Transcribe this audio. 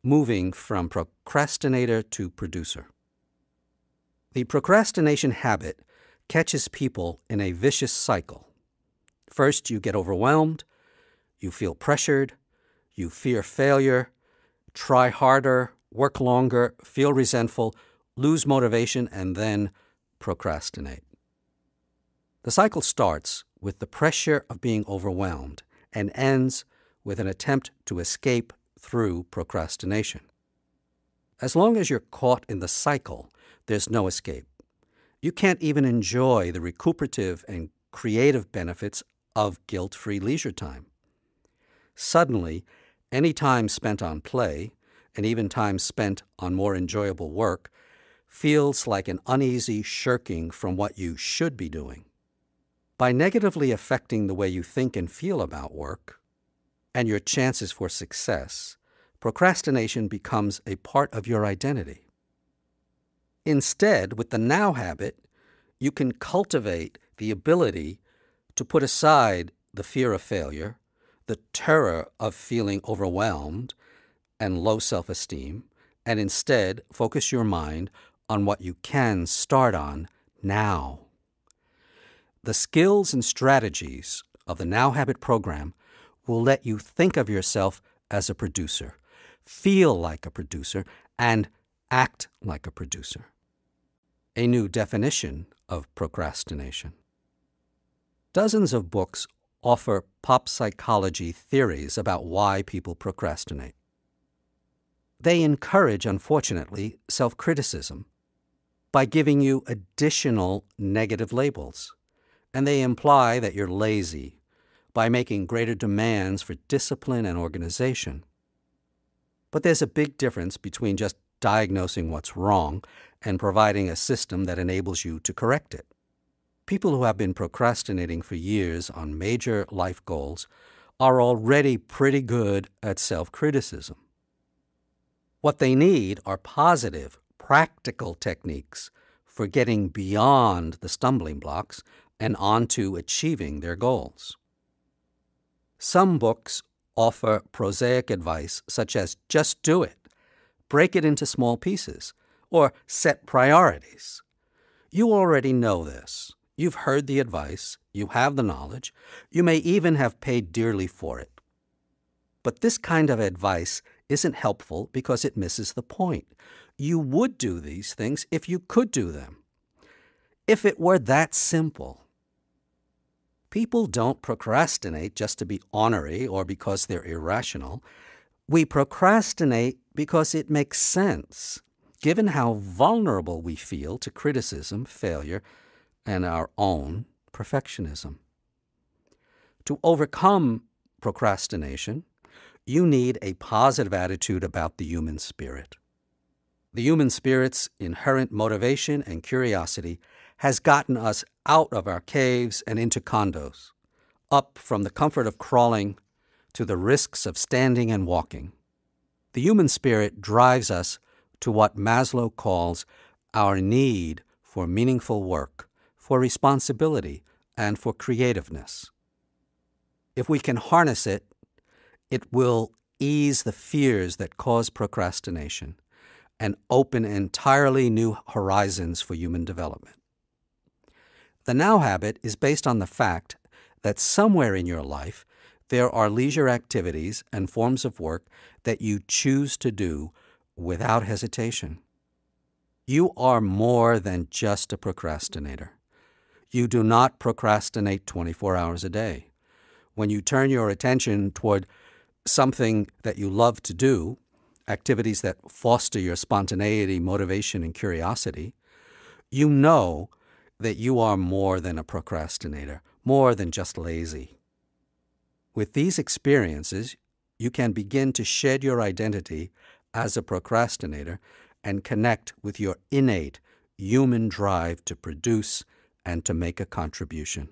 moving from procrastinator to producer. The procrastination habit catches people in a vicious cycle. First, you get overwhelmed, you feel pressured, you fear failure, try harder, work longer, feel resentful, lose motivation, and then procrastinate. The cycle starts with the pressure of being overwhelmed and ends with an attempt to escape through procrastination. As long as you're caught in the cycle, there's no escape. You can't even enjoy the recuperative and creative benefits of guilt-free leisure time. Suddenly, any time spent on play, and even time spent on more enjoyable work, feels like an uneasy shirking from what you should be doing. By negatively affecting the way you think and feel about work and your chances for success, procrastination becomes a part of your identity. Instead, with the now habit, you can cultivate the ability to put aside the fear of failure, the terror of feeling overwhelmed and low self-esteem, and instead focus your mind on what you can start on now. The skills and strategies of the Now Habit program will let you think of yourself as a producer, feel like a producer, and act like a producer. A new definition of procrastination. Dozens of books offer pop psychology theories about why people procrastinate. They encourage, unfortunately, self-criticism by giving you additional negative labels, and they imply that you're lazy by making greater demands for discipline and organization. But there's a big difference between just diagnosing what's wrong and providing a system that enables you to correct it. People who have been procrastinating for years on major life goals are already pretty good at self-criticism. What they need are positive, practical techniques for getting beyond the stumbling blocks and onto achieving their goals. Some books offer prosaic advice such as just do it, break it into small pieces, or set priorities. You already know this. You've heard the advice, you have the knowledge, you may even have paid dearly for it. But this kind of advice isn't helpful because it misses the point. You would do these things if you could do them. If it were that simple. People don't procrastinate just to be ornery or because they're irrational. We procrastinate because it makes sense, given how vulnerable we feel to criticism, failure, and our own perfectionism. To overcome procrastination, you need a positive attitude about the human spirit. The human spirit's inherent motivation and curiosity has gotten us out of our caves and into condos, up from the comfort of crawling to the risks of standing and walking. The human spirit drives us to what Maslow calls our need for meaningful work, for responsibility, and for creativeness. If we can harness it, it will ease the fears that cause procrastination and open entirely new horizons for human development. The Now Habit is based on the fact that somewhere in your life there are leisure activities and forms of work that you choose to do without hesitation. You are more than just a procrastinator. You do not procrastinate 24 hours a day. When you turn your attention toward something that you love to do, activities that foster your spontaneity, motivation, and curiosity, you know that you are more than a procrastinator, more than just lazy. With these experiences, you can begin to shed your identity as a procrastinator and connect with your innate human drive to produce and to make a contribution.